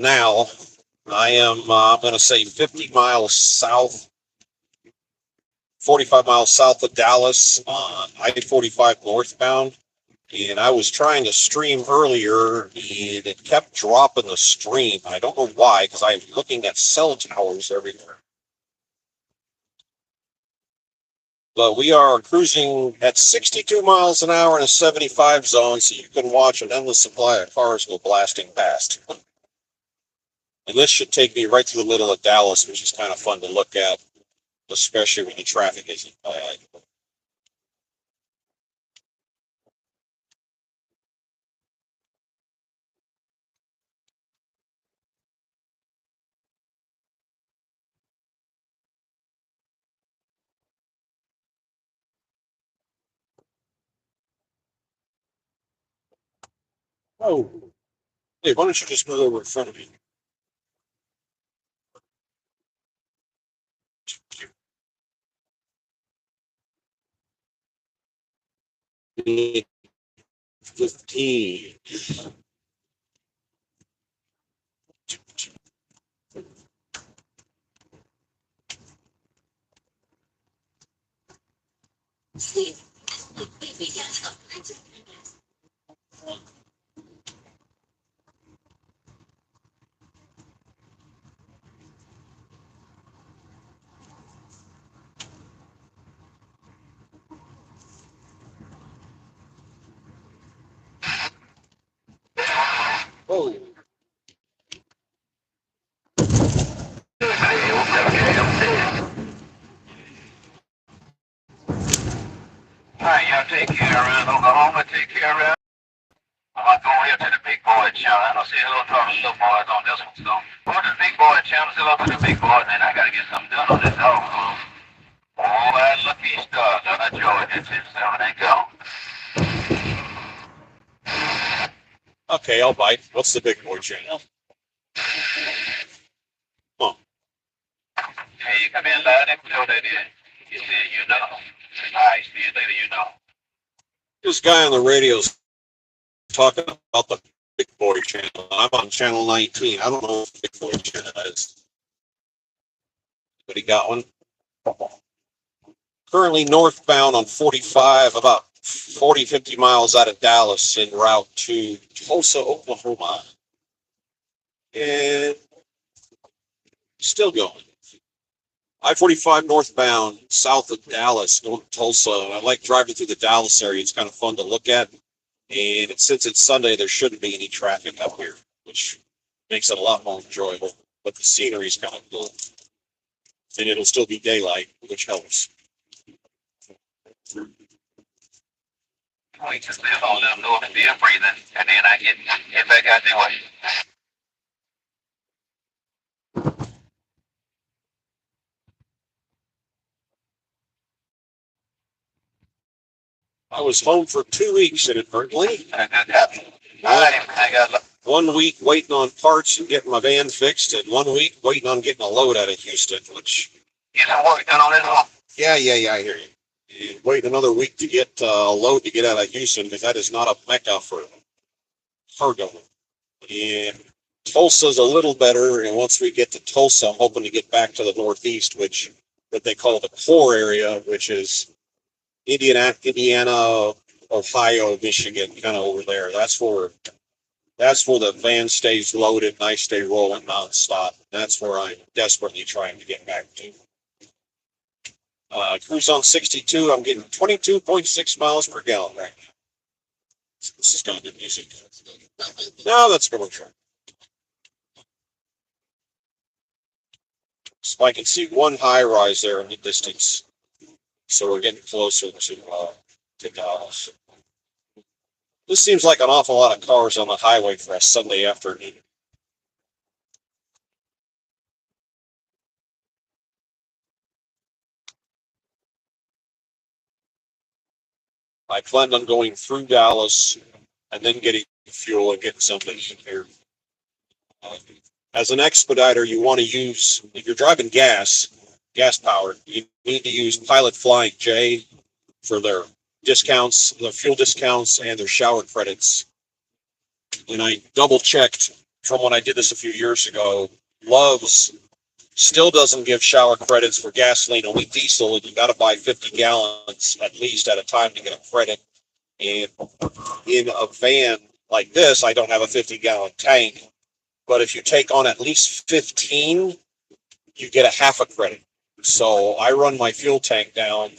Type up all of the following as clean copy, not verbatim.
now. I am, I'm going to say 50 miles south, 45 miles south of Dallas on I-45 northbound. And I was trying to stream earlier, and it kept dropping the stream. I don't know why, because I'm looking at cell towers everywhere. But we are cruising at 62 miles an hour in a 75 zone, so you can watch an endless supply of cars go blasting past. And this should take me right through the middle of Dallas, which is kind of fun to look at, especially when the traffic isn't bad. Oh, hey, why don't you just move over in front of me? Me, 15. Oh, Alright, y'all take care around Oklahoma, take care around. I'm gonna go here to the big boy channel. I don't see a little talk to little boys on this one, so go to the big boy channel, still up to the big boys, man. I gotta get something done on this dog. Oh, that lucky star, down at Georgia, 10-7, they go. okay, I'll bite. What's the big boy channel? Oh, Hey, you come in loud and clear, that is. You see it, you know. Alright, see you later, you know. this guy on the radio's talking about the big boy channel. I'm on channel 19. I don't know what the big boy channel is. But he got one. Currently northbound on 45, about 40, 50 miles out of Dallas en route to Tulsa, Oklahoma. And still going. I-45 northbound, south of Dallas, north of Tulsa. I like driving through the Dallas area. It's kind of fun to look at. And since it's Sunday, there shouldn't be any traffic up here, which makes it a lot more enjoyable. But the scenery is kind of cool. And it'll still be daylight, which helps. We just live on them north and be breathing, and then I get back out there way. I was home for 2 weeks inadvertently. That happened. I got 1 week waiting on parts and getting my van fixed, and 1 week waiting on getting a load out of Houston, which, get some work done on this one. yeah, I hear you. And wait another week to get a load to get out of Houston, because that is not a mecca for cargo. And Tulsa's a little better, and once we get to Tulsa, I'm hoping to get back to the Northeast, which what they call the core area, which is Indiana, Ohio, Michigan, kind of over there. That's where the van stays loaded and I stay rolling nonstop. That's where I'm desperately trying to get back to. Cruise on 62. I'm getting 22.6 miles per gallon right now. This is kind of good music. No, that's commercial. So I can see one high rise there in the distance. So we're getting closer to Dallas. This seems like an awful lot of cars on the highway for a Sunday afternoon. I planned on going through Dallas and then getting fuel and getting something in here. As an expediter, you want to use, if you're driving gas powered, you need to use Pilot Flying J for their discounts, their fuel discounts, and their shower credits. And I double checked from when I did this a few years ago. Love's still doesn't give shower credits for gasoline, only diesel, and you got to buy 50 gallons at least at a time to get a credit. And in a van like this, I don't have a 50-gallon tank, but if you take on at least 15, you get a half a credit. So I run my fuel tank down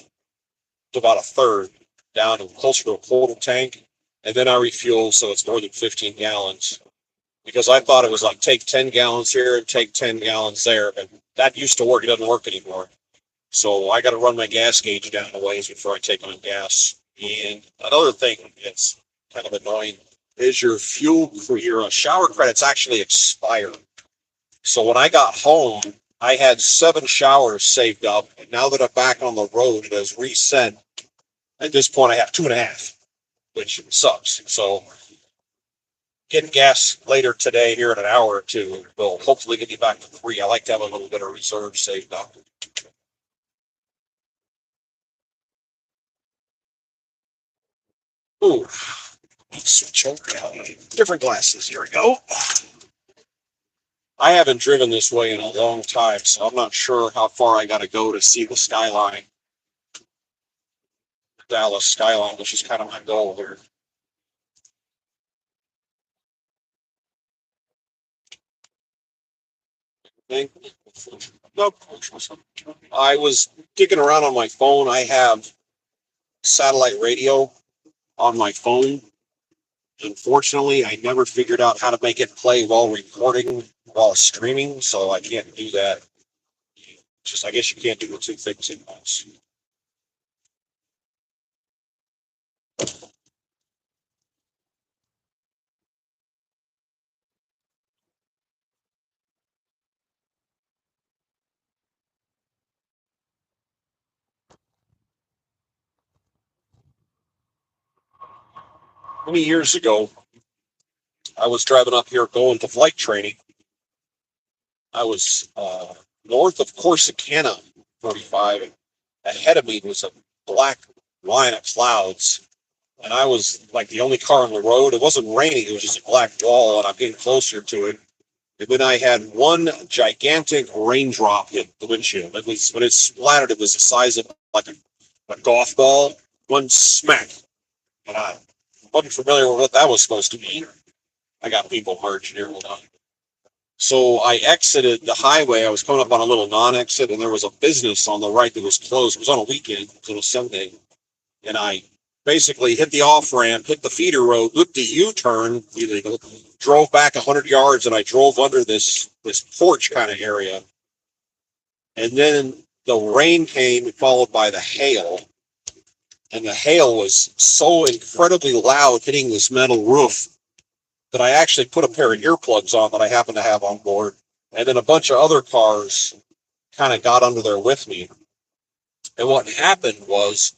to about a third, down to closer to a quarter tank, and then I refuel so it's more than 15 gallons. Because I thought it was like take 10 gallons here and take 10 gallons there, but that used to work. It doesn't work anymore. So I got to run my gas gauge down a ways before I take on gas. And another thing that's kind of annoying is your shower credits actually expire. So when I got home, I had 7 showers saved up, and now that I'm back on the road, it has reset. At this point, I have 2.5, which sucks. So getting gas later today, here in an hour or two, will hopefully get me back to 3. I like to have a little bit of reserve saved up. Ooh, switch over. Different glasses. Here we go. I haven't driven this way in a long time, so I'm not sure how far I got to go to see the skyline, the Dallas skyline, which is kind of my goal here. Nope. I was digging around on my phone. I have satellite radio on my phone. Unfortunately, I never figured out how to make it play while recording, while streaming, so I can't do that. Just, I guess you can't do the two things at once. Many years ago, I was driving up here going to flight training. I was north of Corsicana, 45. Ahead of me was a black line of clouds, and I was like the only car on the road. It wasn't raining; it was just a black wall, and I'm getting closer to it. And then I had one gigantic raindrop hit the windshield. At least when it splattered, it was the size of like a golf ball. One smack, and I wasn't familiar with what that was supposed to mean. I got people merged here. Hold on. So I exited the highway. I was coming up on a little non-exit, and there was a business on the right that was closed. It was on a weekend, so it was Sunday. And I basically hit the off-ramp, hit the feeder road, looked a U-turn, drove back 100 yards, and I drove under this porch kind of area. And then the rain came, followed by the hail. And the hail was so incredibly loud hitting this metal roof that I actually put a pair of earplugs on that I happen to have on board. And then a bunch of other cars kind of got under there with me. And what happened was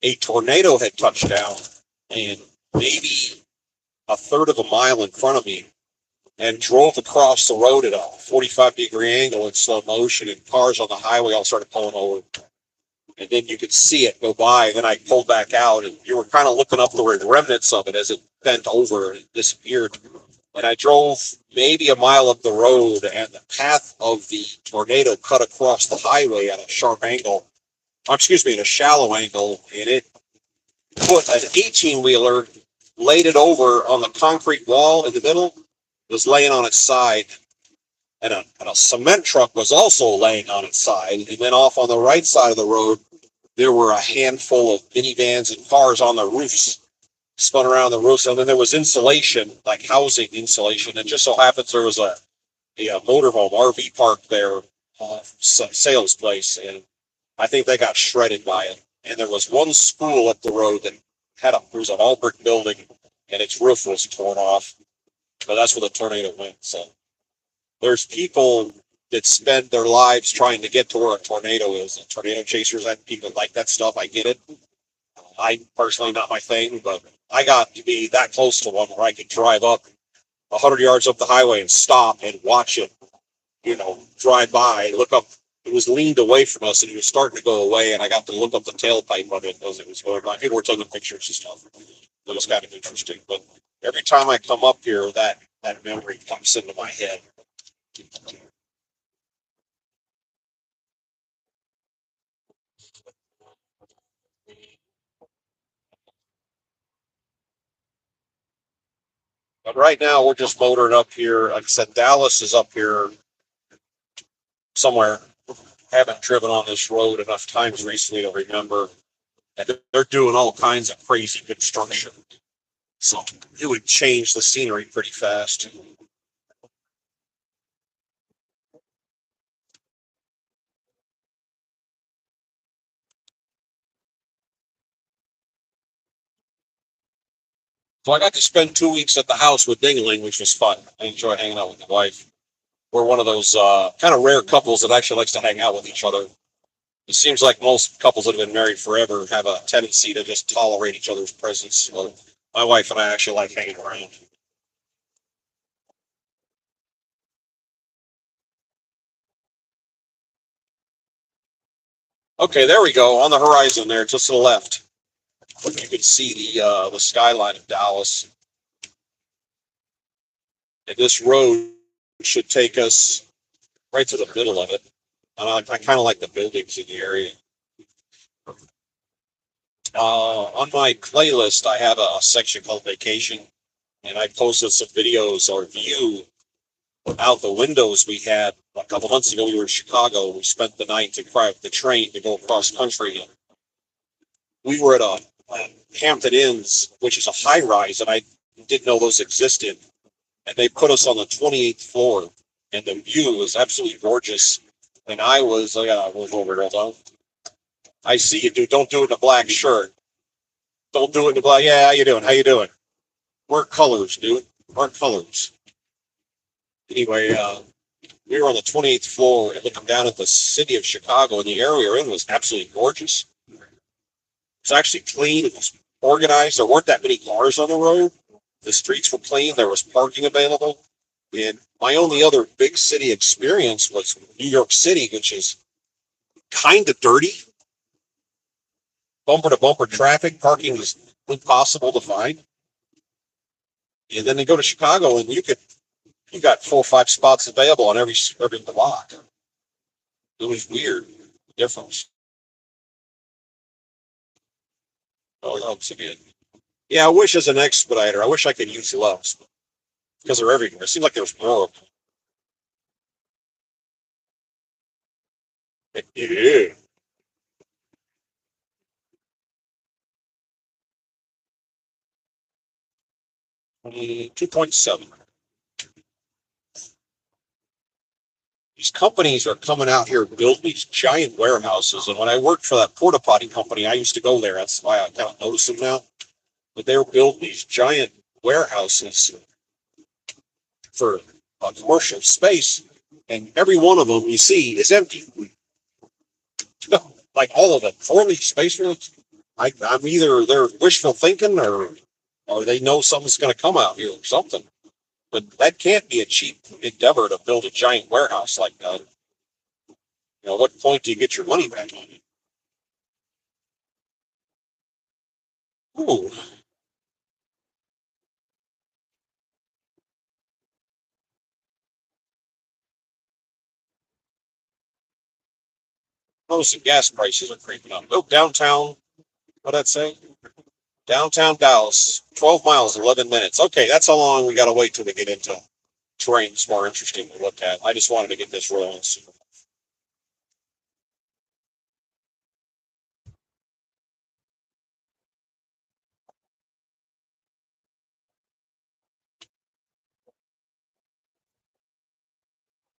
a tornado had touched down and maybe a third of a mile in front of me and drove across the road at a 45-degree angle in slow motion, and cars on the highway all started pulling over. And then you could see it go by, and then I pulled back out, and you were kind of looking up the remnants of it as it bent over and disappeared. And I drove maybe a mile up the road, and the path of the tornado cut across the highway at a sharp angle. Excuse me, at a shallow angle, and it put an 18-wheeler, laid it over on the concrete wall in the middle, was laying on its side. And a cement truck was also laying on its side. And then off on the right side of the road, there were a handful of minivans and cars on the roofs, spun around the roofs. And then there was insulation, like housing insulation. And just so happens there was a motorhome RV park there, sales place. And I think they got shredded by it. And there was one school up the road that there was an all brick building, and its roof was torn off. But that's where the tornado went. So there's people that spend their lives trying to get to where a tornado is. And tornado chasers, people like that stuff. I get it. I personally, not my thing, but I got to be that close to one where I could drive up 100 yards up the highway and stop and watch it, drive by, look up. It was leaned away from us, and it was starting to go away, and I got to look up the tailpipe of it as it was going by. People were taking pictures and stuff. It was kind of interesting. But every time I come up here, that that memory pops into my head. But right now, we're just motoring up here. Like I said, Dallas is up here somewhere. Haven't driven on this road enough times recently to remember. And they're doing all kinds of crazy construction. So it would change the scenery pretty fast. So I got to spend 2 weeks at the house with Dingling, which was fun. I enjoy hanging out with the wife. We're one of those kind of rare couples that actually likes to hang out with each other. It seems like most couples that have been married forever have a tendency to just tolerate each other's presence. Well, my wife and I actually like hanging around. Okay, there we go. On the horizon there, just to the left. But you can see the skyline of Dallas. And this road should take us right to the middle of it. And I kind of like the buildings in the area. On my playlist, I have a section called Vacation, and I posted some videos or view out the windows we had a couple months ago. We were in Chicago. We spent the night to drive the train to go across country. We were at a Hampton Inns, which is a high rise, and I didn't know those existed. And they put us on the 28th floor, and the view was absolutely gorgeous. And I gotta move over here, hold on. I see you, dude. Don't do it in a black shirt. Don't do it in a black. Yeah, how you doing? How you doing? Wear colors, dude. Wear colors. Anyway, we were on the 28th floor and looking down at the city of Chicago, and the area we were in was absolutely gorgeous. It was actually clean. It was organized. There weren't that many cars on the road. The streets were clean. There was parking available. And my only other big city experience was New York City, which is kind of dirty. Bumper to bumper traffic. Parking is impossible to find. And then they go to Chicago, and you got 4 or 5 spots available on every block. It was weird. Difference. Oh, loves again. Yeah, I wish as an expediter, I wish I could use loves because they're everywhere. It seems like there's more of them. Yeah. 2.7. These companies are coming out here building these giant warehouses. And when I worked for that porta potty company, I used to go there. That's why I kind of notice them now. But they were building these giant warehouses for commercial space. And every one of them you see is empty. Like all of them. 4 space rooms. I'm either they're wishful thinking or they know something's going to come out here or something. But that can't be a cheap endeavor to build a giant warehouse like that. What point do you get your money back on it? Ooh, notice the gas prices are creeping up. Oh, downtown, what'd that say? Downtown Dallas, 12 miles, 11 minutes. Okay, that's how long we got to wait till we get into terrain that's more interesting to look at. I just wanted to get this rolling.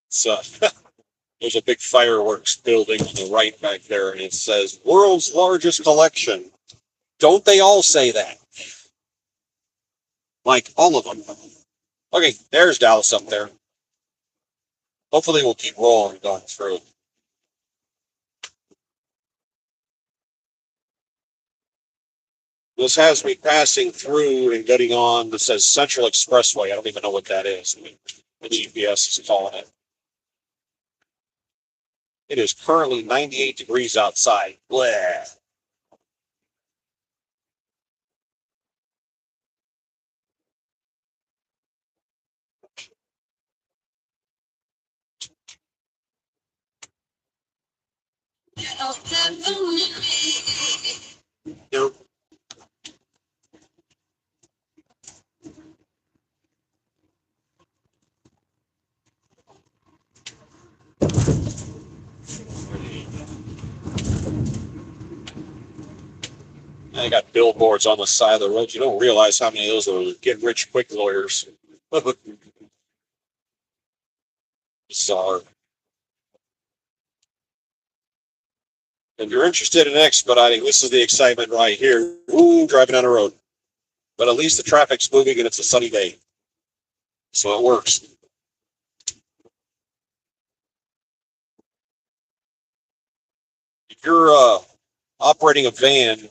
So there's a big fireworks building on the right back there, and it says world's largest collection. Don't they all say that? Like all of them. Okay, there's Dallas up there. Hopefully we'll keep rolling going through. This has me passing through and getting on that says Central Expressway. I don't even know what that is. The GPS is calling it. It is currently 98 degrees outside. Blah. You I got billboards on the side of the road. You don't realize how many of those are get rich quick lawyers. Bizarre. If you're interested in expediting, this is the excitement right here. Woo, driving down the road. But at least the traffic's moving and it's a sunny day. So it works. If you're operating a van,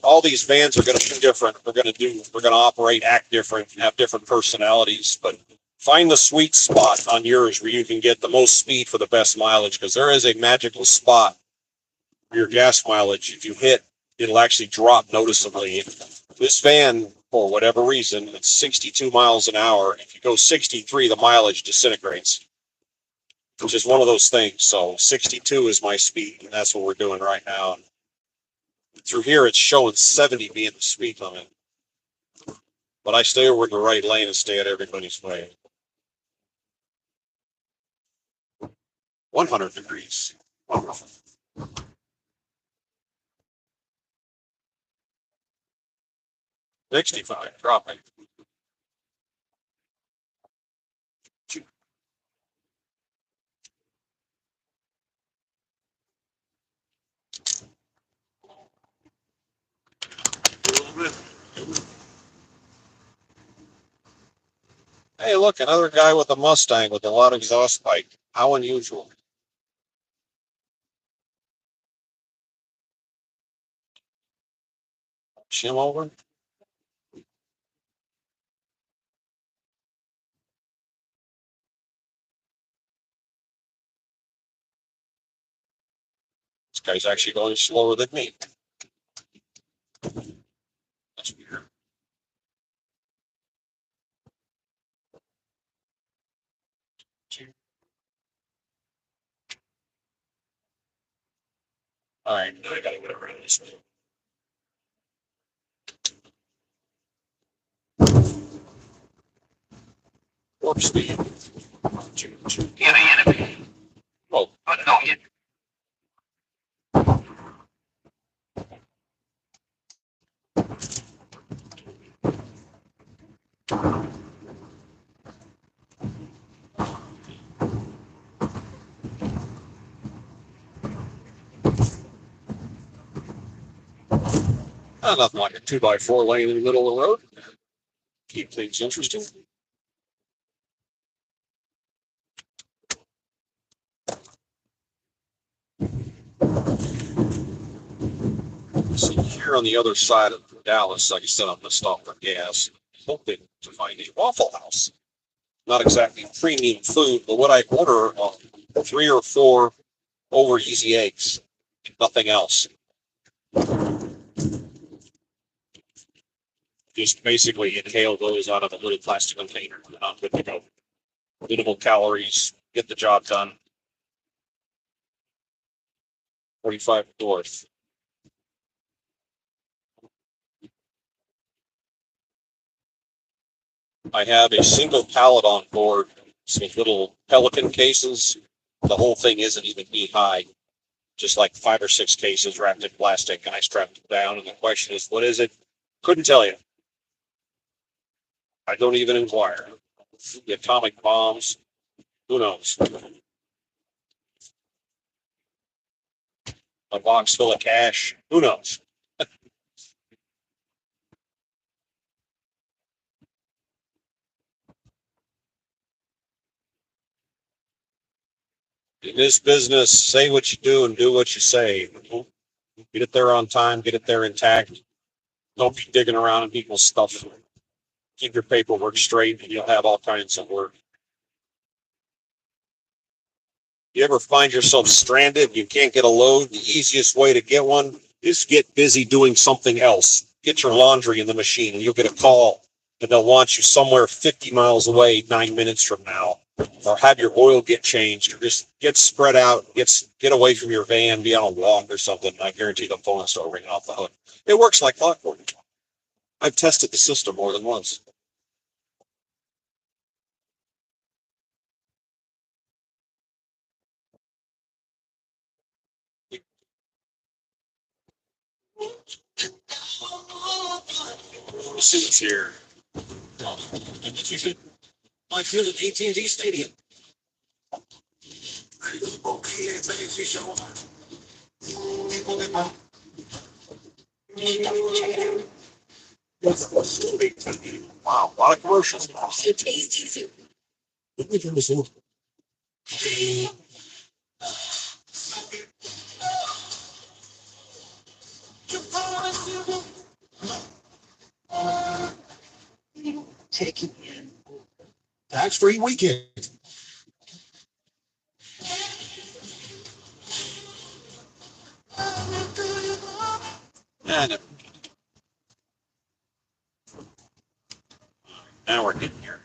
all these vans are going to be different. We're going to operate, act different, have different personalities. But find the sweet spot on yours where you can get the most speed for the best mileage, because there is a magical spot for your gas mileage. If you hit, it'll actually drop noticeably. This van, for whatever reason, it's 62 miles an hour. If you go 63, the mileage disintegrates, which is one of those things. So 62 is my speed, and that's what we're doing right now. Through here, it's showing 70 being the speed limit. But I stay over in the right lane and stay at everybody's way. 100 degrees. Wonderful. 65, dropping. Hey, look, another guy with a Mustang with a lot of exhaust pipe. How unusual. Shim over. This guy's actually going slower than me. That's weird. All right, I gotta get around this. Warp speed. Get an enemy. Oh, But no hit. nothing like a 2x4 lane in the middle of the road. Keep things interesting. See, here on the other side of Dallas, like I said, I'm going to stop for gas, hoping to find a Waffle House. Not exactly premium food, but what I order 3 or 4 over easy eggs, nothing else. Just basically inhale those out of a little plastic container. I'm good to go. Minimal calories, get the job done. 45 North. I have a single pallet on board, some little Pelican cases. The whole thing isn't even knee high, just like 5 or 6 cases wrapped in plastic, and I strapped it down. And the question is, what is it? Couldn't tell you. I don't even inquire. The atomic bombs, who knows? A box full of cash, who knows? In this business, say what you do and do what you say. Get it there on time, get it there intact. Don't be digging around in people's stuff. Keep your paperwork straight, and you'll have all kinds of work. You ever find yourself stranded? You can't get a load. The easiest way to get one is get busy doing something else. Get your laundry in the machine, and you'll get a call, and they'll want you somewhere 50 miles away 9 minutes from now. or have your oil get changed, or just get spread out, get away from your van, be on a walk or something. I guarantee the phone will start ringing off the hook. It works like clockwork. I've tested the system more than once. Let's see what's here. I feel at AT&T Stadium. Wow, a lot of commercials. Tax-free weekend. And now we're getting here.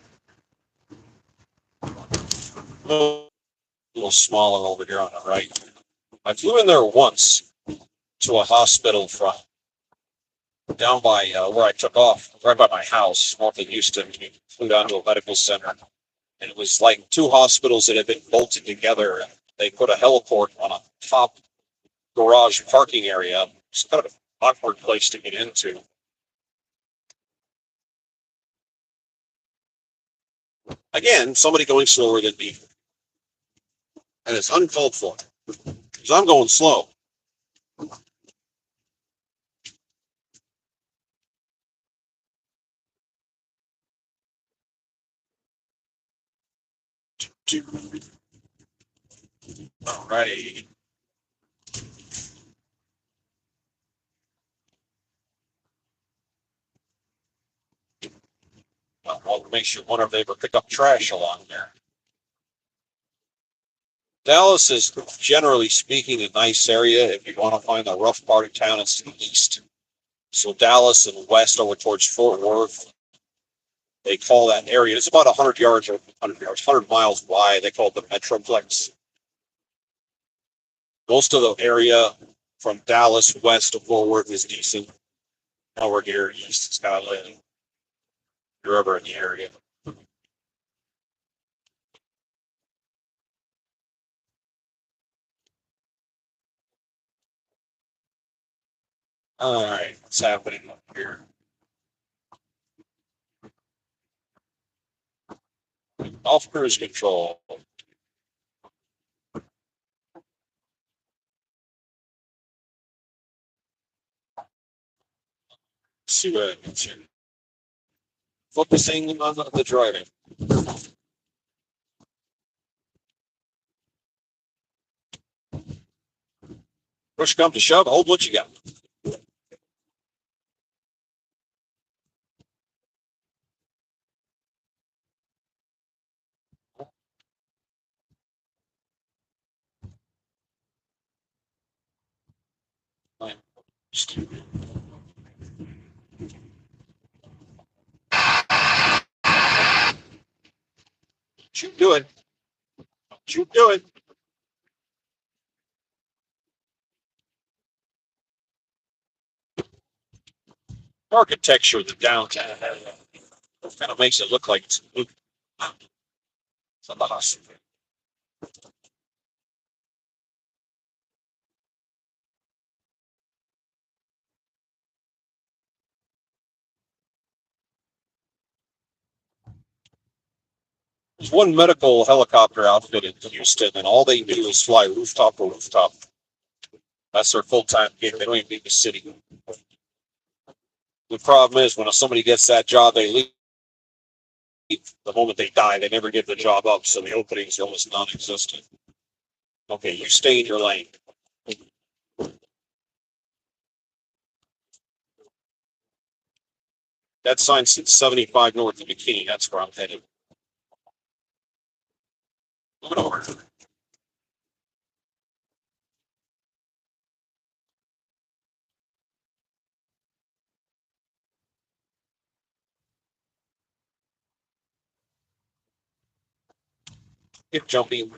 A little smaller over here on the right. I flew in there once to a hospital from down by where I took off, right by my house, north of Houston. We flew down to a medical center, and it was like two hospitals that had been bolted together. They put a heliport on a top garage parking area. It's kind of an awkward place to get into. Again, somebody going slower than me, and it's uncalled for because I'm going slow. All right. I'll make sure wonder if they ever pick up trash along there. Dallas is, generally speaking, a nice area. If you want to find the rough part of town, it's the east. So Dallas and west over towards Fort Worth, they call that area. It's about 100 yards or 100 yards, 100 miles wide. They call it the Metroplex. Most of the area from Dallas west to Fort Worth is decent. Over here east, it's kind of like you're ever in the area. All right, what's happening up here? Off cruise control. See what happens here. Focusing on the driving. Push come to shove, hold what you got. What you doing? What you doing? Architecture of the downtown kind of makes it look like it's a hospital. There's one medical helicopter outfit in Houston, and all they do is fly rooftop to rooftop. That's their full-time gig. They don't even leave the city. The problem is when somebody gets that job, they leave. The moment they die, they never give the job up, so the openings are almost non-existent. Okay, you stay in your lane. That sign says 75 north of Bikini. That's where I'm headed. Moving over. Get jumping.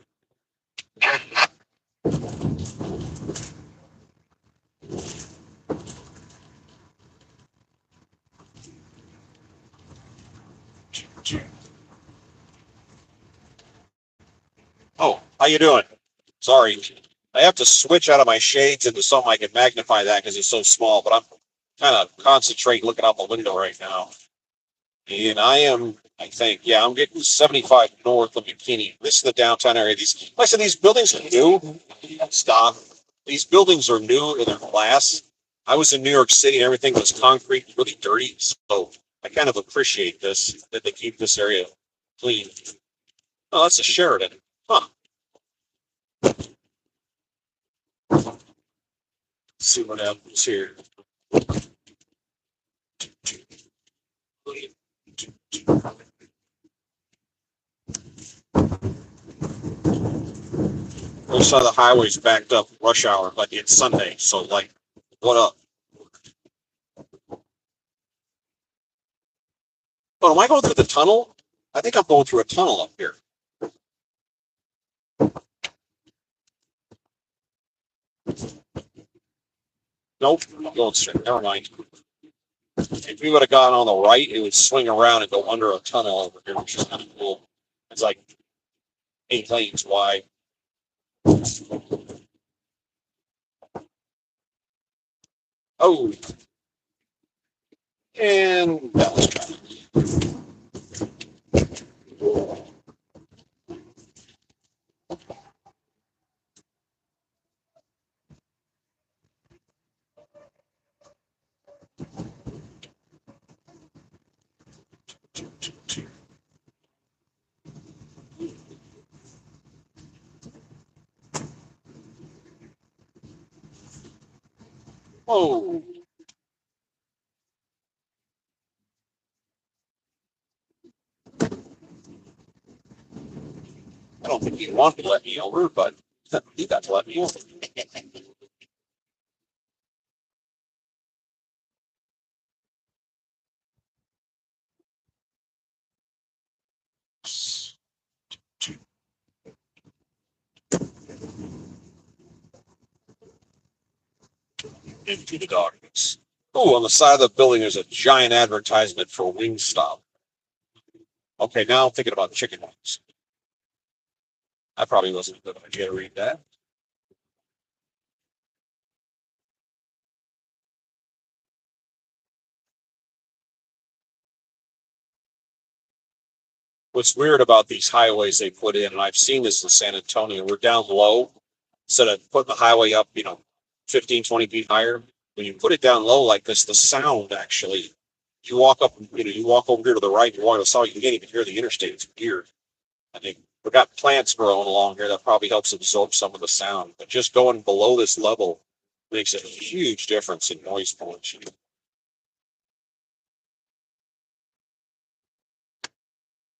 Oh, how you doing? Sorry. I have to switch out of my shades into something I can magnify that because it's so small, but I'm kind of concentrating looking out the window right now. And I think, yeah, I'm getting 75 north of McKinney. This is the downtown area. Like I said, these buildings are new. Stop. These buildings are new in their class. I was in New York City and everything was concrete, really dirty. So I kind of appreciate this, that they keep this area clean. Oh, that's a Sheridan. Huh. Let's see what happens here. Most side of the highway's backed up rush hour, but it's Sunday. So, like, what up? Oh, am I going through the tunnel? I think I'm going through a tunnel up here. Nope, I'm going straight. Never mind. If we would have gone on the right, it would swing around and go under a tunnel over here, which is kind of cool. It's like 8 lanes wide. Oh, and that was kind of. Oh, I don't think he wanted to let me over, but he got to let me over. Into the darkness. Oh, on the side of the building, there's a giant advertisement for Wingstop. Okay, now I'm thinking about chicken wings. That probably wasn't a good idea to read that. What's weird about these highways they put in, and I've seen this in San Antonio, we're down low. Instead of putting the highway up, 15, 20 feet higher, when you put it down low like this, the sound actually, you walk up, you walk over here to the right, you walk to the south, you can't even hear the interstate. It's weird. I think we've got plants growing along here that probably helps absorb some of the sound. But just going below this level makes a huge difference in noise pollution.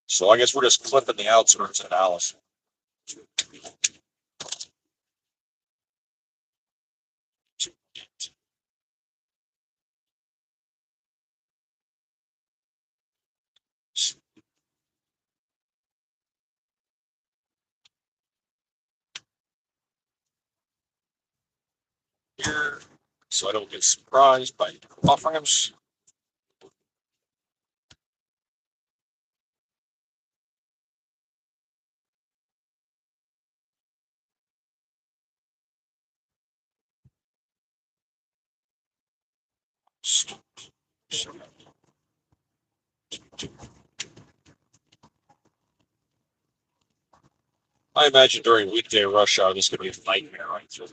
So I guess we're just clipping the outskirts of Dallas. Here, so I don't get surprised by off ramps. I imagine during weekday rush hour, this could be a nightmare right through.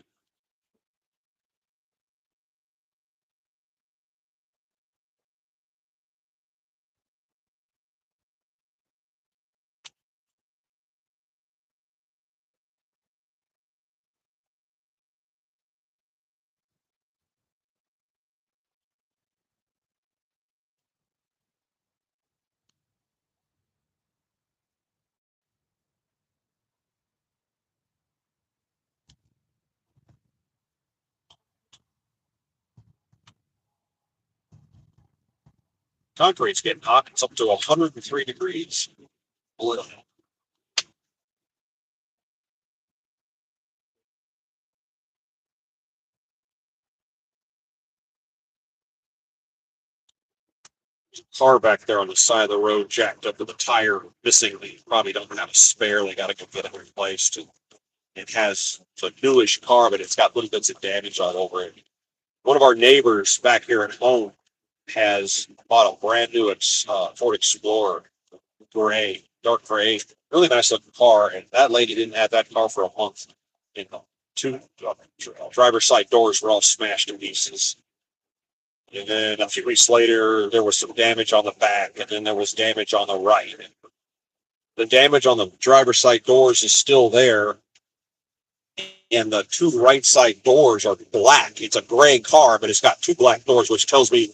Concrete's getting hot. It's up to 103 degrees. car back there on the side of the road, jacked up with a tire missing. They probably don't have a spare. They got to go get it replaced. And it has it's a newish car, but it's got little bits of damage all over it. One of our neighbors back here at home has bought a brand new Ford Explorer, gray, dark gray, really nice looking car. And that lady didn't have that car for a month. You know, two driver's side doors were all smashed to pieces. And then a few weeks later, there was some damage on the back, and then there was damage on the right. The damage on the driver's side doors is still there, and the two right side doors are black. It's a gray car, but it's got two black doors, which tells me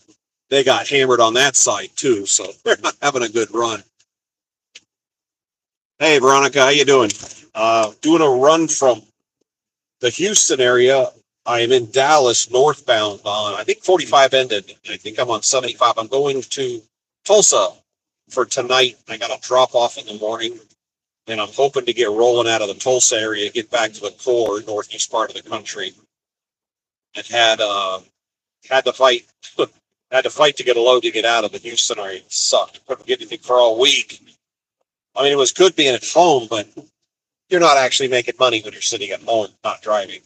they got hammered on that side too. So they're not having a good run. Hey, Veronica, how you doing? Doing a run from the Houston area. I am in Dallas northbound on, I think 45 ended. I think I'm on 75. I'm going to Tulsa for tonight. I got a drop off in the morning, and I'm hoping to get rolling out of the Tulsa area, get back to the core northeast part of the country. And had to fight had to fight to get a load to get out of the Houston area. It sucked. Couldn't get anything for all week. I mean, it was good being at home, but you're not actually making money when you're sitting at home, not driving.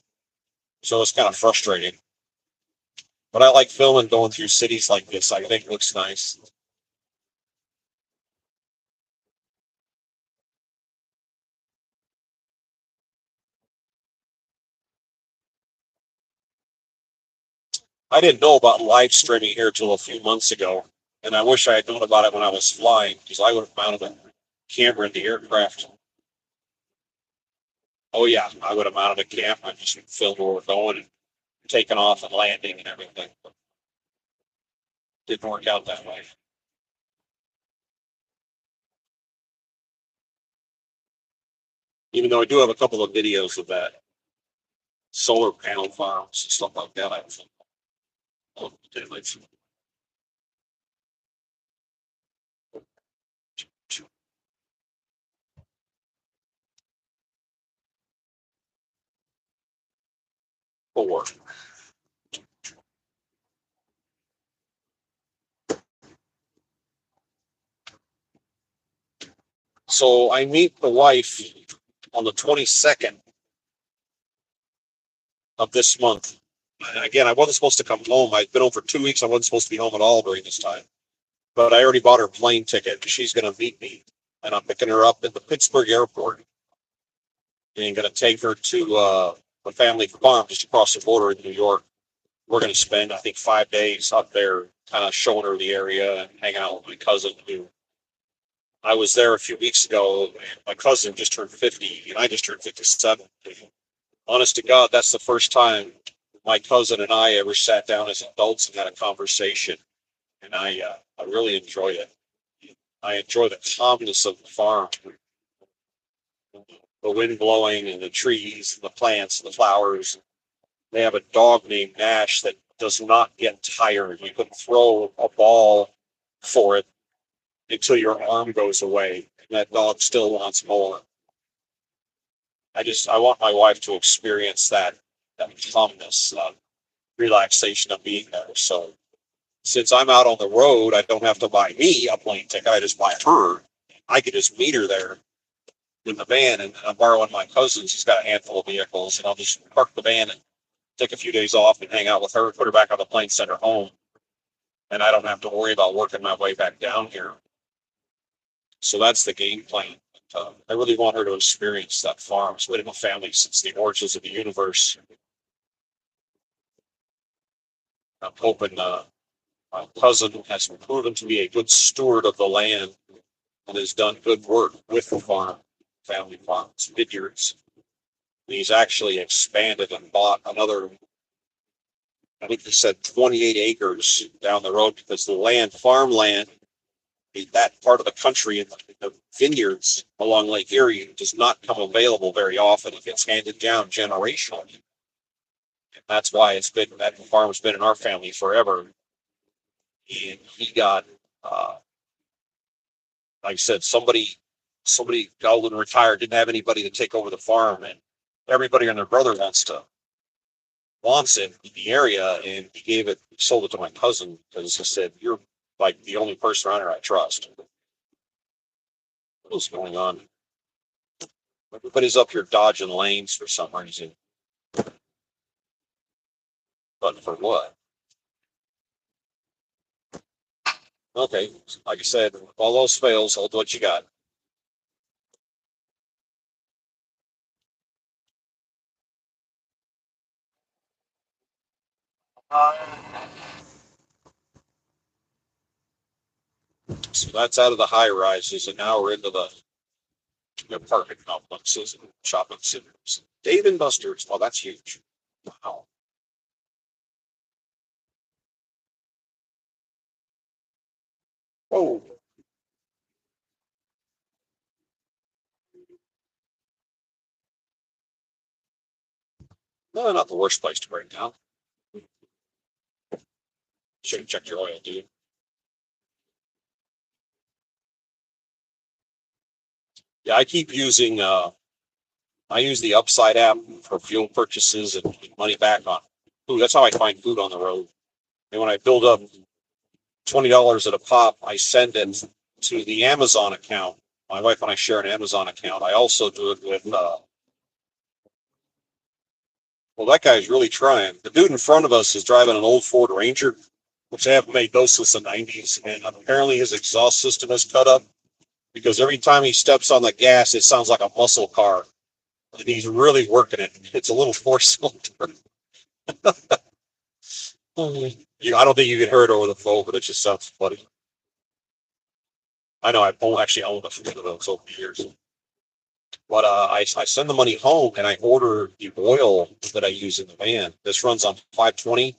So it's kind of frustrating. But I like filming going through cities like this. I think it looks nice. I didn't know about live streaming here till a few months ago, and I wish I had known about it when I was flying, because I would have mounted a camera in the aircraft. Oh yeah, I would have mounted a camera and just filmed where we're going and taking off and landing and everything. But didn't work out that way. Even though I do have a couple of videos of that solar panel farms and stuff like that. I did like some 4. So I meet the wife on the 22nd of this month. Again, I wasn't supposed to come home. I'd been home for 2 weeks. I wasn't supposed to be home at all during this time. But I already bought her plane ticket. She's going to meet me. And I'm picking her up at the Pittsburgh airport. And going to take her to the family farm just across the border in New York. We're going to spend, I think, 5 days up there, kind of showing her the area and hanging out with my cousin, who I was there a few weeks ago. My cousin just turned 50, and I just turned 57. Honest to God, that's the first time my cousin and I ever sat down as adults and had a conversation, and I really enjoy it. I enjoy the calmness of the farm, the wind blowing and the trees and the plants and the flowers. They have a dog named Nash that does not get tired. You could throw a ball for it until your arm goes away, and that dog still wants more. I want my wife to experience that calmness, relaxation of being there. So since I'm out on the road, I don't have to buy me a plane ticket. I just buy her. I could just meet her there in the van, and I'm borrowing my cousin's. He's got a handful of vehicles, and I'll just park the van and take a few days off and hang out with her, put her back on the plane, send her home. And I don't have to worry about working my way back down here. So that's the game plan. I really want her to experience that farm. It's been in my family since the origins of the universe. I'm hoping my cousin has proven to be a good steward of the land and has done good work with the farm, family farms, vineyards. And he's actually expanded and bought another, I think he said 28 acres down the road, because the land, farmland, that part of the country and the vineyards along Lake Erie does not come available very often. It gets handed down generationally. And that's why that farm's been in our family forever. And he got, like I said, somebody got old and retired, didn't have anybody to take over the farm, and everybody and their brother wants it in the area, and he sold it to my cousin, because he said, like the only person around here I trust. What's going on? Everybody's up here dodging lanes for some reason. But for what? Okay, like I said, if all those fails, hold what you got. So that's out of the high rises, and now we're into the apartment complexes and shopping centers. Dave and Buster's. Oh, that's huge. Wow. Oh, no, not the worst place to break down. Should have checked your oil, dude. Yeah, I keep using I use the Upside app for fuel purchases and money back on food. That's how I find food on the road. And when I build up $20 at a pop, I send it to the Amazon account. My wife and I share an Amazon account. I also do it with well, that guy's really trying. The dude in front of us is driving an old Ford Ranger, which they haven't made those since the 90s. And apparently his exhaust system is cut up because every time he steps on the gas, it sounds like a muscle car. And he's really working it. It's a little four cylinder. I don't think you can hear it over the phone, but it just sounds funny. I know I've actually owned a few of those over the years. But I send the money home and I order the oil that I use in the van. This runs on 520.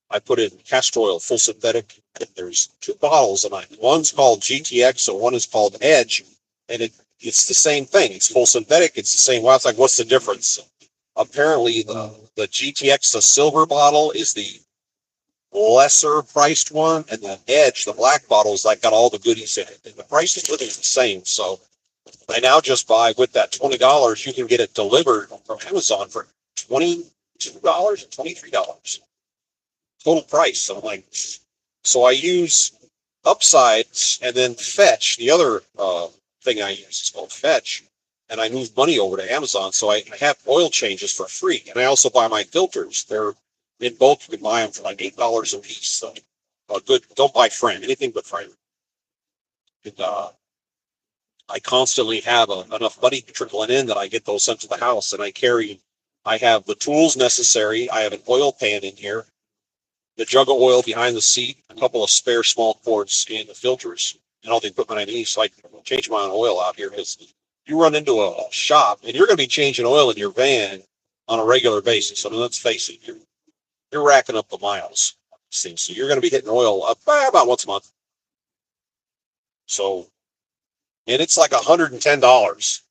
I put in castor oil, full synthetic. And there's two bottles, and one's called GTX, and one is called Edge, and it's the same thing. It's full synthetic. It's the same. Well, it's like, what's the difference? Apparently, the GTX, the silver bottle, is the lesser priced one, and the Edge, the black bottle, is like got all the goodies in it. And the price is literally the same. So I now just buy with that $20. You can get it delivered from Amazon for $22 and $23 total price. So I'm like, so I use Upsides and then Fetch. The other thing I use is called Fetch, and I move money over to Amazon. So I have oil changes for free, and I also buy my filters. They're in bulk. You can buy them for like $8 a piece. So good. Don't buy Friend. Anything but Friend. And, I constantly have enough money trickling in that I get those sent to the house, and I have the tools necessary. I have an oil pan in here, the jug of oil behind the seat, a couple of spare small quarts, and the filters, and all the equipment I need. So I can change my own oil out here because you run into a shop and you're going to be changing oil in your van on a regular basis. I mean, let's face it, you're racking up the miles. So you're going to be hitting oil up about once a month. So, and it's like $110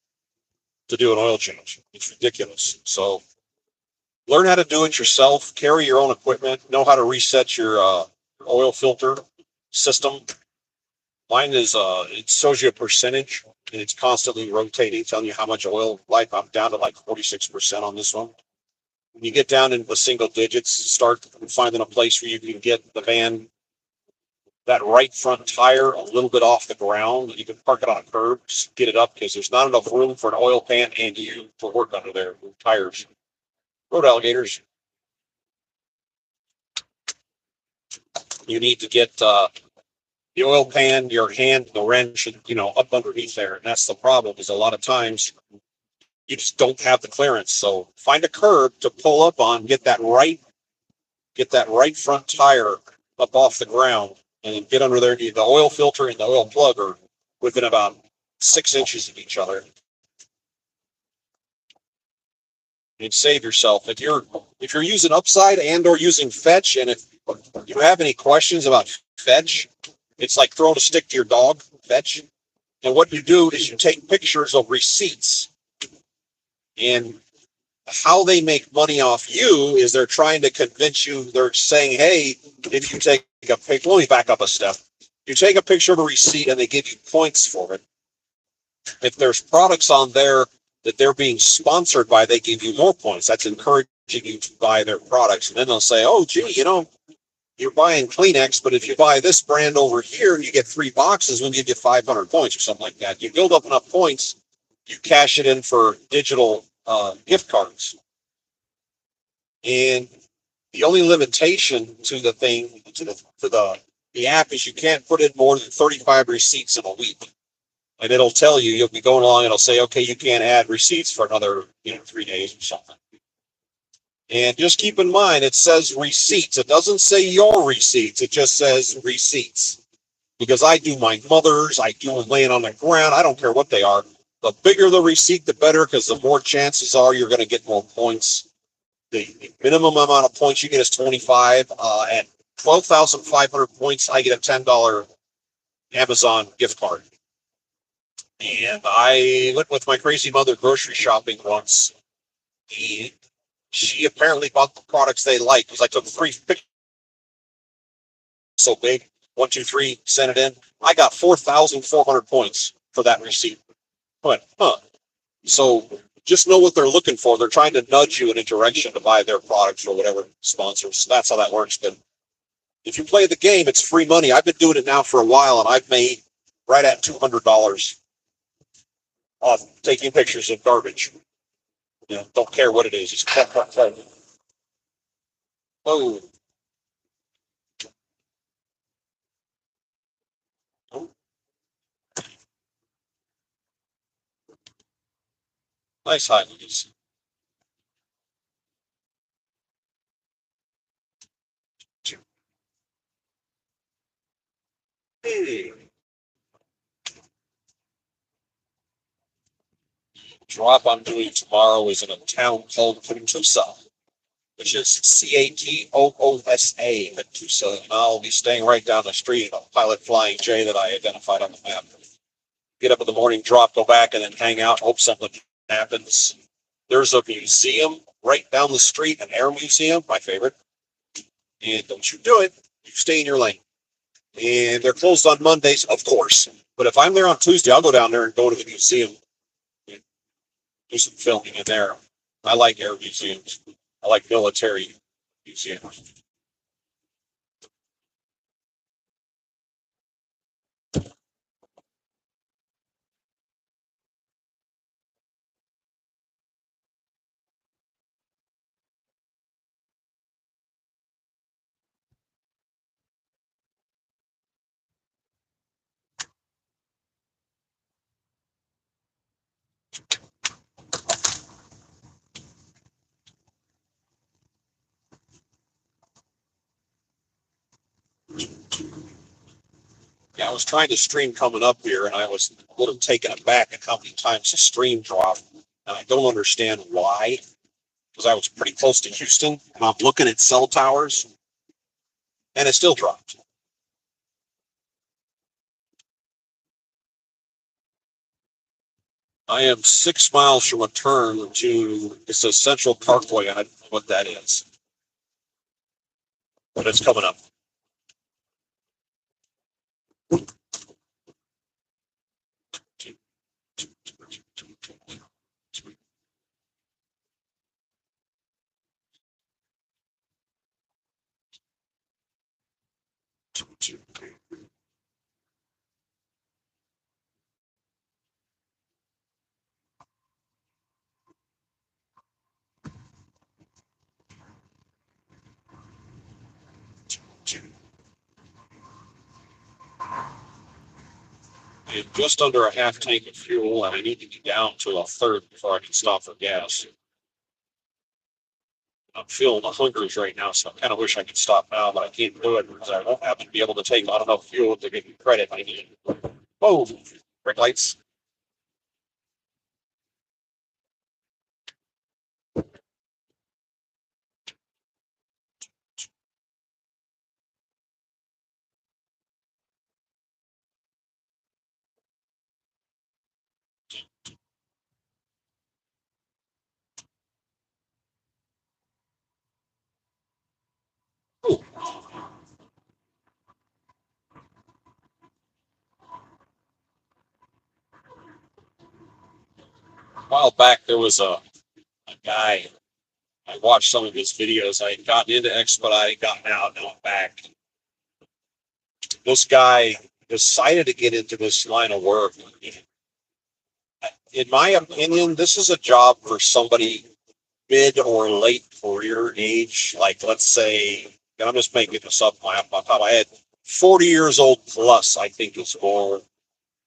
to do an oil change. It's ridiculous. So learn how to do it yourself, carry your own equipment, know how to reset your oil filter system. Mine is, it shows you a percentage, and it's constantly rotating, telling you how much oil life. I'm down to like 46% on this one. When you get down into the single digits, start finding a place where you can get the van, that right front tire a little bit off the ground. You can park it on a curb, just get it up because there's not enough room for an oil pan and you to work under there with tires. Road alligators. You need to get the oil pan, your hand, the wrench, up underneath there. And that's the problem is a lot of times you just don't have the clearance. So find a curb to pull up on, get that right front tire up off the ground and get under there. The oil filter and the oil plug are within about 6 inches of each other. And save yourself. If you're using Upside and or using Fetch, and if you have any questions about Fetch, it's like throwing a stick to your dog, Fetch. And what you do is you take pictures of receipts, and how they make money off you is they're trying to convince you. They're saying, hey, if you take a picture, let me back up a step. You take a picture of a receipt and they give you points for it. If there's products on there that they're being sponsored by, they give you more points. That's encouraging you to buy their products. And then they'll say, oh, gee, you're buying Kleenex, but if you buy this brand over here and you get 3 boxes, we'll give you 500 points or something like that. You build up enough points, you cash it in for digital gift cards. And the only limitation to the thing, the app is you can't put in more than 35 receipts in a week. And it'll tell you, you'll be going along, and it'll say, okay, you can't add receipts for another, 3 days or something. And just keep in mind, it says receipts. It doesn't say your receipts. It just says receipts. Because I do my mother's, I do them laying on the ground. I don't care what they are. The bigger the receipt, the better, because the more chances are you're going to get more points. The minimum amount of points you get is 25. At 12,500 points, I get a $10 Amazon gift card. And I went with my crazy mother grocery shopping once. And she apparently bought the products they like, because I took 3 pictures so big. 1, 2, 3, sent it in. I got 4,400 points for that receipt. I went, huh. So just know what they're looking for. They're trying to nudge you in a direction to buy their products or whatever sponsors. So that's how that works. But if you play the game, it's free money. I've been doing it now for a while, and I've made right at $200 off taking pictures of garbage. Don't care what it is. Just oh, nice high, Lucas. Hey. Drop I'm doing tomorrow is in a town called Catoosa, which is Catoosa, Catoosa. And I'll be staying right down the street on Pilot Flying J that I identified on the map. Get up in the morning, drop, go back, and then hang out, hope something happens. There's a museum right down the street, an air museum, my favorite. And don't you do it, you stay in your lane. And they're closed on Mondays, of course. But if I'm there on Tuesday, I'll go down there and go to the museum and do some filming in there. I like air museums. I like military museums. Yeah, I was trying to stream coming up here, and I was a little taken aback at how many times the stream dropped. And I don't understand why, because I was pretty close to Houston, and I'm looking at cell towers, and it still dropped. I am 6 miles from a turn to, it's a Central Parkway, and I don't know what that is, but it's coming up. I am just under a half tank of fuel, and I need to be down to a third before I can stop for gas. I'm feeling the hungers right now, so I kind of wish I could stop now, but I can't do it because I won't happen to be able to take not enough fuel to get the credit I need. Oh, brake lights. Ooh. A while back, there was a guy I watched some of his videos. I had gotten into expediting, gotten out, now I'm back. This guy decided to get into this line of work. In my opinion, this is a job for somebody mid or late career age. Like, let's say, and I'm just making this up off my top of my head, 40 years old plus, I think is more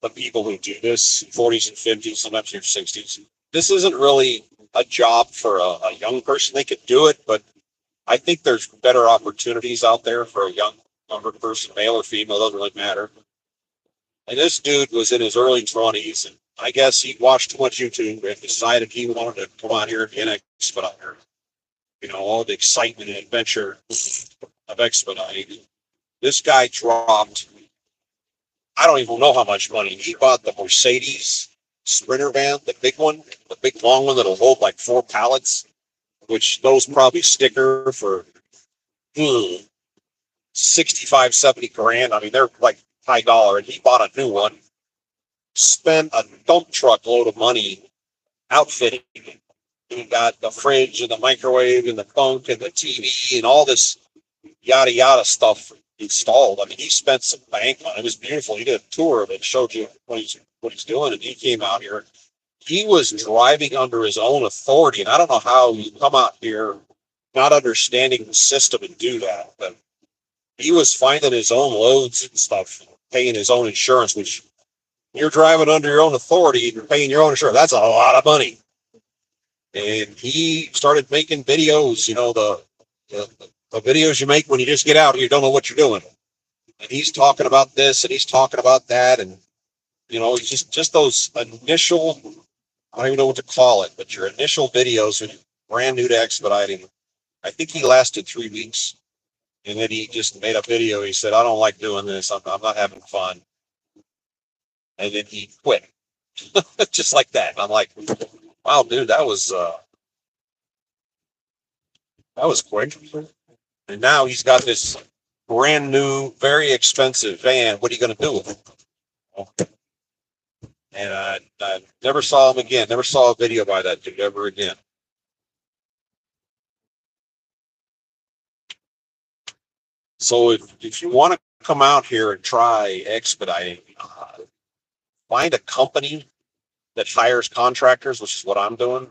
the people who do this, 40s and 50s, sometimes your 60s. This isn't really a job for a young person. They could do it, but I think there's better opportunities out there for a younger person, male or female, doesn't really matter. And this dude was in his early 20s, and I guess he watched too much YouTube and decided he wanted to come out here and be an expediter. You know, all the excitement and adventure of expediting. This guy dropped, I don't even know how much money. He bought the Mercedes Sprinter van, the big one, the big long one that'll hold like 4 pallets, which those probably sticker for 65, 70 grand. I mean, they're like high dollar. And he bought a new one, spent a dump truck load of money outfitting it. He got the fridge and the microwave and the bunk and the TV and all this yada yada stuff installed. I mean, he spent some bank on it. It was beautiful. He did a tour of it, showed you what he's doing, and he came out here. He was driving under his own authority, and I don't know how you come out here not understanding the system and do that, but he was finding his own loads and stuff, paying his own insurance, which you're driving under your own authority and you're paying your own insurance. That's a lot of money. And he started making videos, you know, the videos you make when you just get out and you don't know what you're doing. And he's talking about this and he's talking about that. And, you know, he's just those initial, I don't even know what to call it, but your initial videos when you're brand new to expediting. I think he lasted 3 weeks. And then he just made a video. He said, I don't like doing this. I'm not having fun. And then he quit just like that. And I'm like, wow, dude, that was quick. And now he's got this brand new, very expensive van. What are you going to do with it? And I never saw him again. Never saw a video by that dude ever again. So if you want to come out here and try expediting, find a company that hires contractors, which is what I'm doing.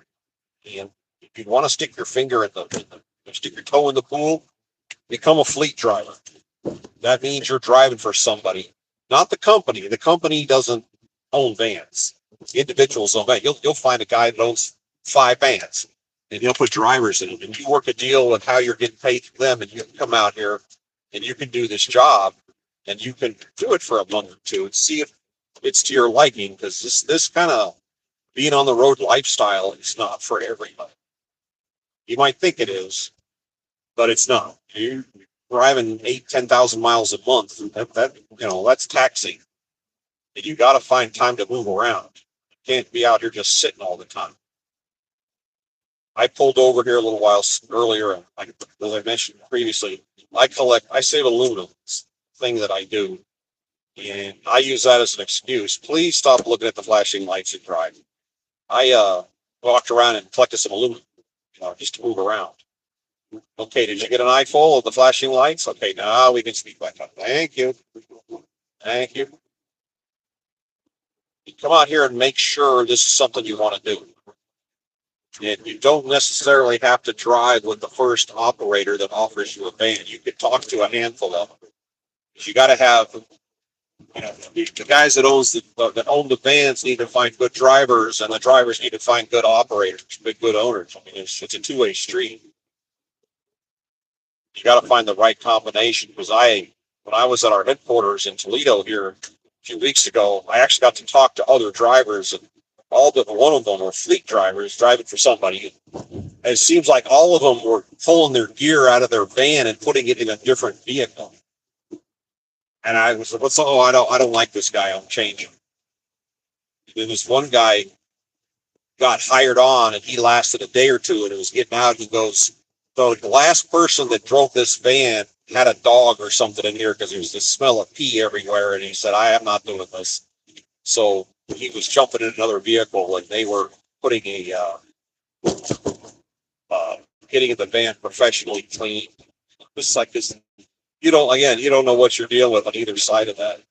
And if you want to stick your finger stick your toe in the pool, become a fleet driver. That means you're driving for somebody, not the company. The company doesn't own vans. Individuals own vans. You'll find a guy that owns 5 vans, and he'll put drivers in them. And you work a deal on how you're getting paid for them, and you can come out here and you can do this job, and you can do it for a month or two and see if it's to your liking. Because this kind of being on the road lifestyle is not for everybody. You might think it is, but it's not. You're driving 8, 10,000 miles a month. That that's taxing. And you got to find time to move around. You can't be out here just sitting all the time. I pulled over here a little while earlier, and as I mentioned previously, I save aluminum. It's the thing that I do, and I use that as an excuse. Please stop looking at the flashing lights and driving. I walked around and collected some aluminum, just to move around. Okay, did you get an eyeful of the flashing lights? Okay, now we can speak back up. Thank you. Thank you. You come out here and make sure this is something you want to do. And you don't necessarily have to drive with the first operator that offers you a van. You could talk to a handful of them. You got to have, the guys that own the vans need to find good drivers, and the drivers need to find good operators, good owners. I mean, it's a two-way street. You got to find the right combination. Because when I was at our headquarters in Toledo here a few weeks ago, I actually got to talk to other drivers, and all but one of them were fleet drivers driving for somebody. And it seems like all of them were pulling their gear out of their van and putting it in a different vehicle. And I was like, I don't like this guy. I'm changing. And then this one guy got hired on, and he lasted a day or two, and it was getting out. He goes, so the last person that drove this van had a dog or something in here because there was this smell of pee everywhere. And he said, I am not doing this. So he was jumping in another vehicle, and they were putting a getting in the van professionally clean. It's like this. You don't know what you're dealing with on either side of that.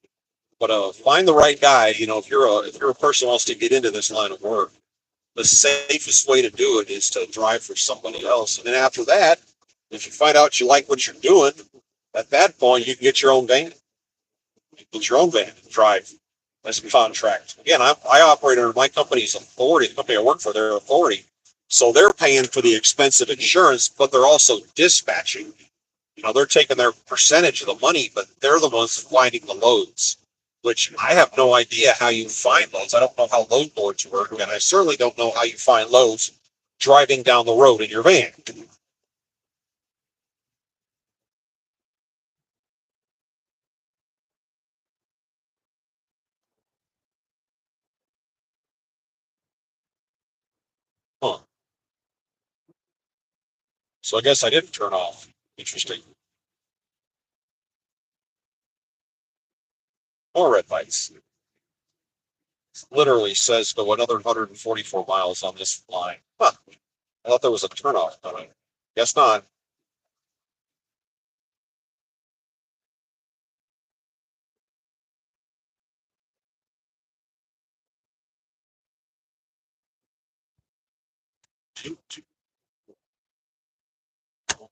But find the right guy. If you're a person who wants to get into this line of work, the safest way to do it is to drive for somebody else. And then after that, if you find out you like what you're doing, at that point you can get your own van. You get your own van and drive as a contract. Again, I operate under my company's authority. The company I work for, their authority. So they're paying for the expensive insurance, but they're also dispatching. They're taking their percentage of the money, but they're the ones finding the loads, which I have no idea how you find loads. I don't know how load boards work, and I certainly don't know how you find loads driving down the road in your van. Huh. So I guess I didn't turn off. Interesting. More red lights. Literally says go another 144 miles on this line. Huh. I thought there was a turnoff, but I guess not.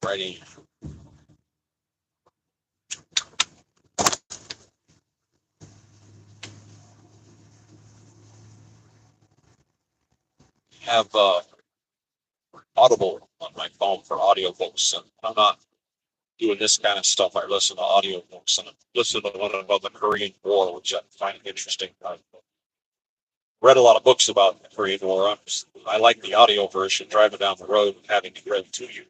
Righty. Have Audible on my phone for audiobooks, and I'm not doing this kind of stuff. I listen to audiobooks and I listen to one about the Korean War, which I find interesting. I've read a lot of books about the Korean War. I like the audio version, driving down the road and having it read to you.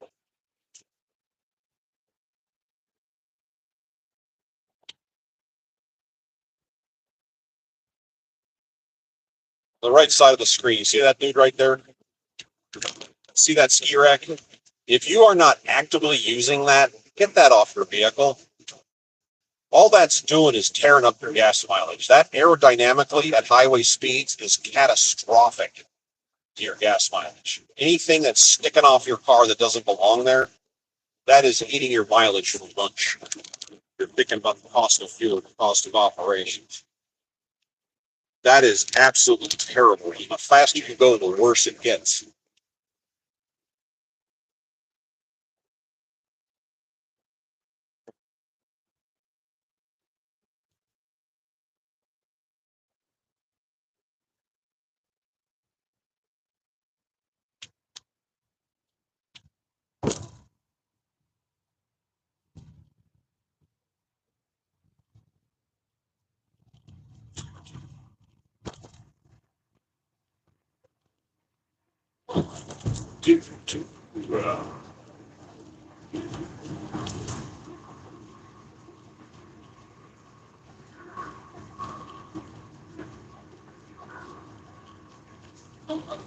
The right side of the screen, you see that dude right there? See that ski rack? If you are not actively using that, get that off your vehicle. All that's doing is tearing up your gas mileage. That aerodynamically at highway speeds is catastrophic to your gas mileage. Anything that's sticking off your car that doesn't belong there, that is eating your mileage from lunch. You're thinking about the cost of fuel, the cost of operations. That is absolutely terrible. The faster you go, the worse it gets.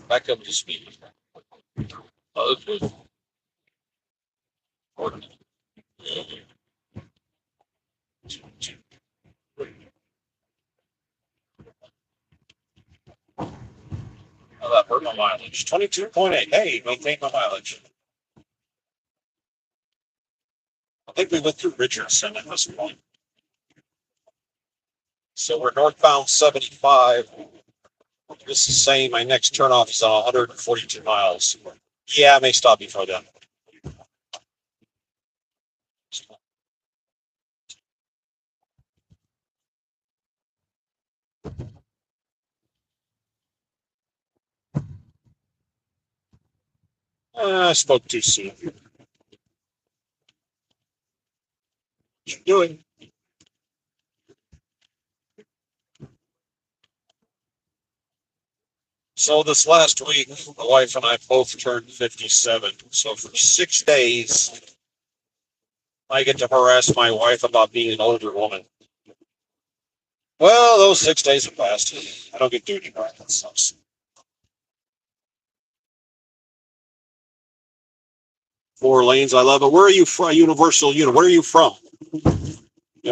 Back up to speed. Oh, that hurt my mileage. 22.8. Hey, maintain my mileage. I think we went through Richardson at this point. So we're northbound 75. This is saying my next turnoff is on 142 miles. Yeah, I may stop before then. I spoke too soon. What you doing? So this last week, my wife and I both turned 57. So for 6 days, I get to harass my wife about being an older woman. Well, those 6 days have passed. I don't get duty anymore. That sucks. 4 lanes, I love it. Where are you from? Universal Unit. Where are you from?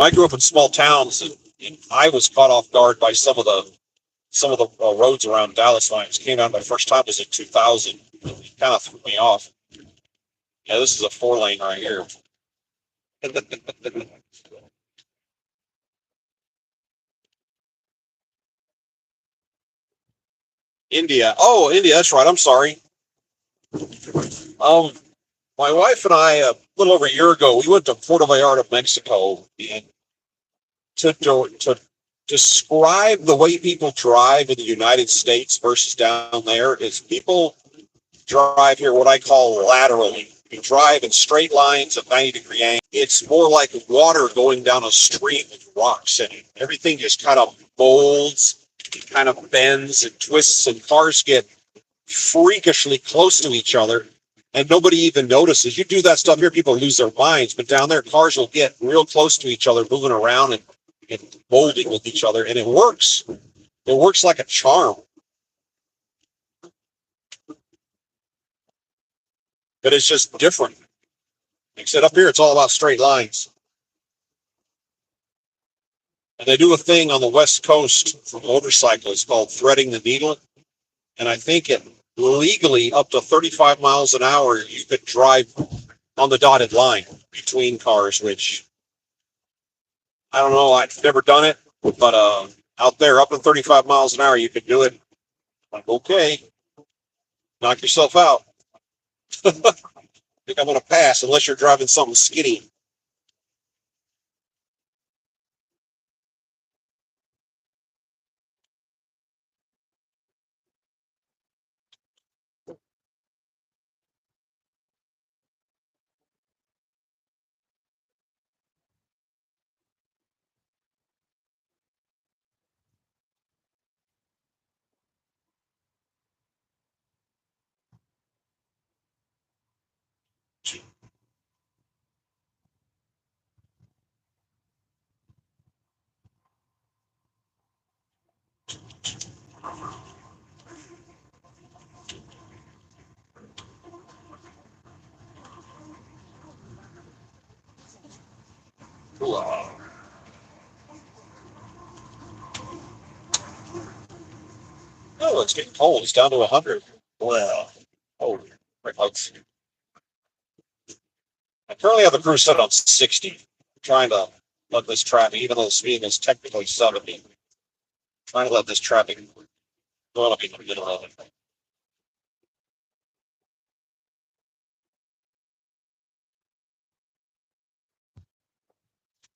I grew up in small towns, and I was caught off guard by some of the roads around Dallas when I came out. My first time was in 2000. It kind of threw me off. Yeah, this is a 4-lane right here. India. Oh, India. That's right. I'm sorry. Um, my wife and I, a little over a year ago, we went to Puerto Vallarta, Mexico, and to describe the way people drive in the United States versus down there is people drive here what I call laterally. You drive in straight lines at 90-degree angles. It's more like water going down a stream with rocks in it. Everything just kind of molds, kind of bends and twists, and cars get freakishly close to each other, and nobody even notices. You do that stuff here, people lose their minds, but down there, cars will get real close to each other, moving around and molding with each other, and it works. It works like a charm. But it's just different. Except up here, it's all about straight lines. And they do a thing on the West Coast for motorcyclists called threading the needle. And I think it legally up to 35 miles an hour, you could drive on the dotted line between cars, which I don't know. I've never done it, but out there up to 35 miles an hour, you could do it. Like, okay, knock yourself out. I think I'm going to pass unless you're driving something skinny. Oh, it's getting cold. It's down to 100. Well, oh, folks. I currently have the cruise set on 60. I'm trying to let this traffic, even though the speed is technically 70, trying to let this traffic go up in the middle of it.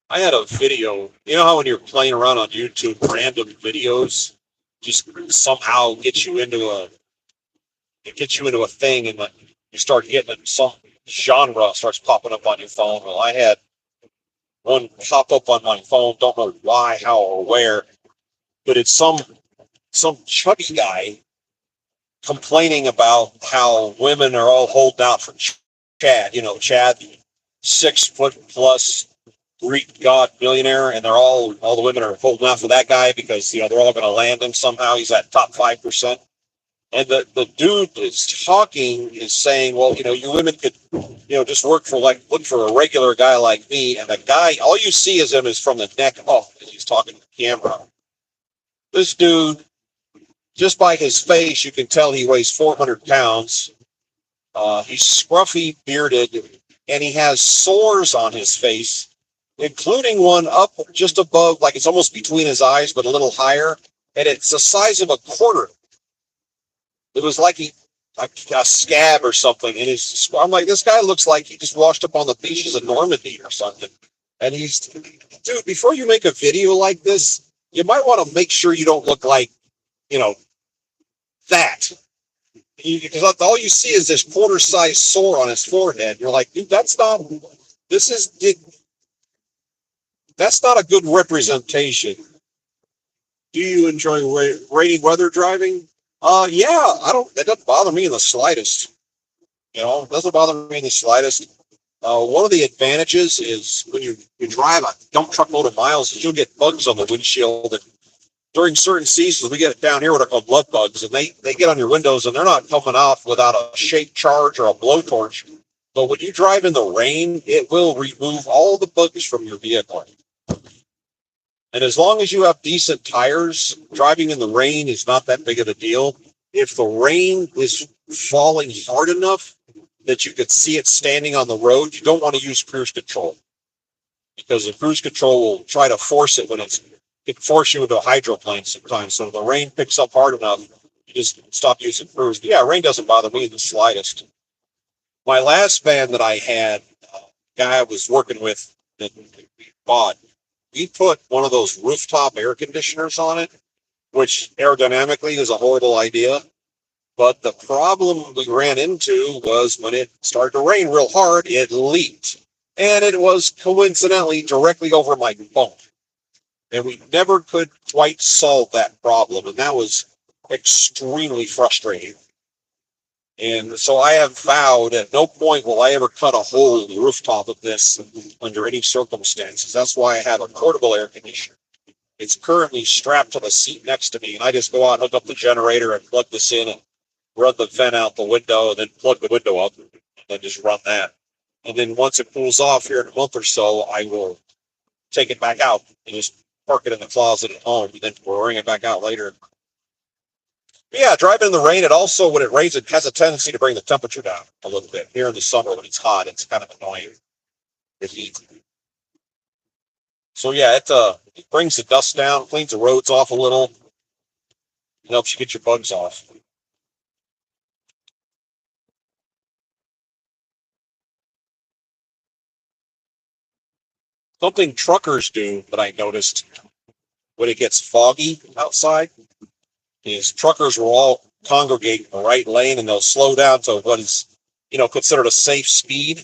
I had a video. You know how when you're playing around on YouTube, random videos just somehow get you into a thing, and like you start getting some genre starts popping up on your phone. Well, I had one pop up on my phone. Don't know why, how, or where, but it's some chubby guy complaining about how women are all holding out for Chad. You know, Chad, 6 foot plus Greek god millionaire, and all the women are holding out for that guy because they're all going to land him somehow. He's that top 5%. And the dude is talking, is saying, well, you women could, just look for a regular guy like me. And the guy, all you see is him is from the neck up as he's talking to the camera. This dude, just by his face, you can tell he weighs 400 pounds. He's scruffy, bearded, and he has sores on his face, including one up just above, like it's almost between his eyes, but a little higher. And it's the size of a quarter. It was like a scab or something. And I'm like, this guy looks like he just washed up on the beaches of Normandy or something. And dude, before you make a video like this, you might want to make sure you don't look like, that. Because all you see is this quarter-sized sore on his forehead. You're like, dude, that's not a good representation. Do you enjoy rainy weather driving? Yeah, it doesn't bother me in the slightest. It doesn't bother me in the slightest. One of the advantages is when you drive a dump truck load of miles, you'll get bugs on the windshield. And during certain seasons, we get it down here what are called blood bugs, and they get on your windows, and they're not coming off without a shake charge or a blowtorch. But when you drive in the rain, it will remove all the bugs from your vehicle. And as long as you have decent tires, driving in the rain is not that big of a deal. If the rain is falling hard enough, that you could see it standing on the road, you don't want to use cruise control because the cruise control will try to force it when it can force you into a hydroplane sometimes. So if the rain picks up hard enough, you just stop using cruise. But yeah, rain doesn't bother me in the slightest. My last van that I had, guy I was working with that we bought, we put one of those rooftop air conditioners on it, which aerodynamically is a horrible idea. But the problem we ran into was when it started to rain real hard, it leaked. And it was coincidentally directly over my bunk. And we never could quite solve that problem. And that was extremely frustrating. And so I have vowed at no point will I ever cut a hole in the rooftop of this under any circumstances. That's why I have a portable air conditioner. It's currently strapped to the seat next to me, and I just go out and hook up the generator and plug this in and run the vent out the window and then plug the window up and then just run that. And then once it cools off here in a month or so, I will take it back out and just park it in the closet at home and then we'll bring it back out later. But yeah, driving in the rain, it also, when it rains, it has a tendency to bring the temperature down a little bit. Here in the summer when it's hot, it's kind of annoying. The heat. So yeah, it brings the dust down, cleans the roads off a little, and helps you get your bugs off. Something truckers do that I noticed when it gets foggy outside is truckers will all congregate in the right lane and they'll slow down to what is, considered a safe speed.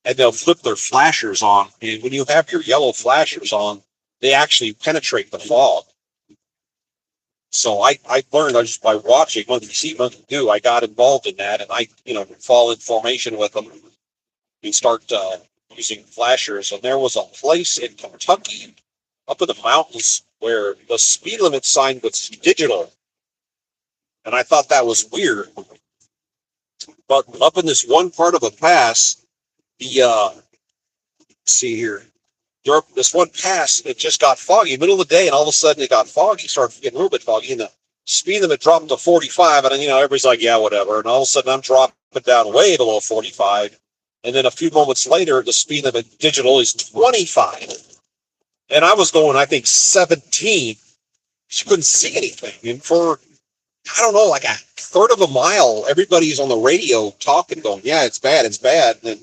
And they'll flip their flashers on. And when you have your yellow flashers on, they actually penetrate the fog. So I learned just by watching Monkey See, Monkey Do. I got involved in that, and I, fall in formation with them and start using flashers. And there was a place in Kentucky, up in the mountains, where the speed limit sign was digital, and I thought that was weird. But up in this one part of a pass, the let's see here. This one pass, it just got foggy, middle of the day, and all of a sudden it got foggy, started getting a little bit foggy, and the speed limit dropped to 45, and everybody's like, yeah, whatever. And all of a sudden I'm dropping down way below 45, and then a few moments later, the speed limit digital is 25, and I was going, I think 17. She couldn't see anything, and for I don't know, like a third of a mile, everybody's on the radio talking, going, yeah, it's bad, it's bad. And then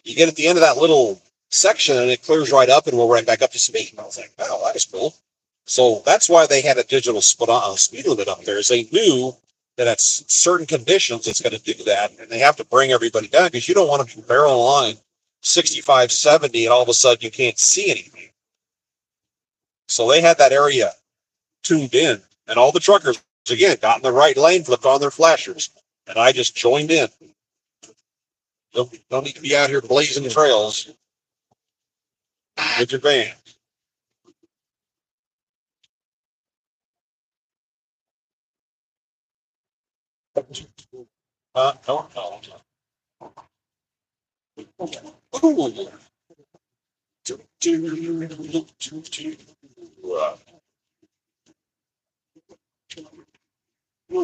you get at the end of that little section and it clears right up and we're right back up to speed. And I was like, wow, that is cool. So that's why they had a digital speed limit up there, is they knew that at certain conditions it's going to do that. And they have to bring everybody down because you don't want to be barreling line 65, 70, and all of a sudden you can't see anything. So they had that area tuned in, and all the truckers, again, got in the right lane, flipped on their flashers, and I just joined in. Don't need to be out here blazing trails with your van. No. Ooh.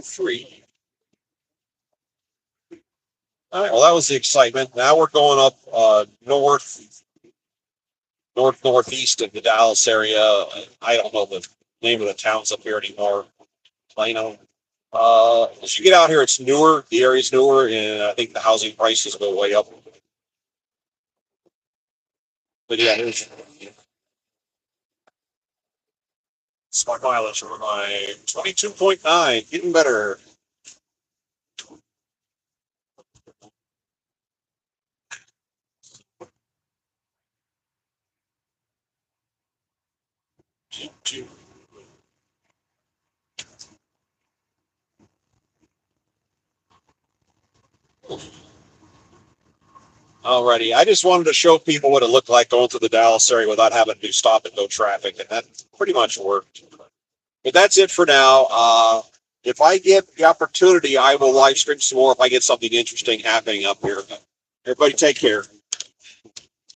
Free. All right, well, that was the excitement. Now we're going up northeast of the Dallas area. I don't know the name of the towns up here anymore. Plano. As you get out here, it's newer. The area's newer, and I think the housing prices go way up. But yeah, there's smart mileage for my 22.9, getting better. Alrighty, I just wanted to show people what it looked like going through the Dallas area without having to do stop and go traffic, and that pretty much worked. But that's it for now. If I get the opportunity, I will live stream some more if I get something interesting happening up here. Everybody take care.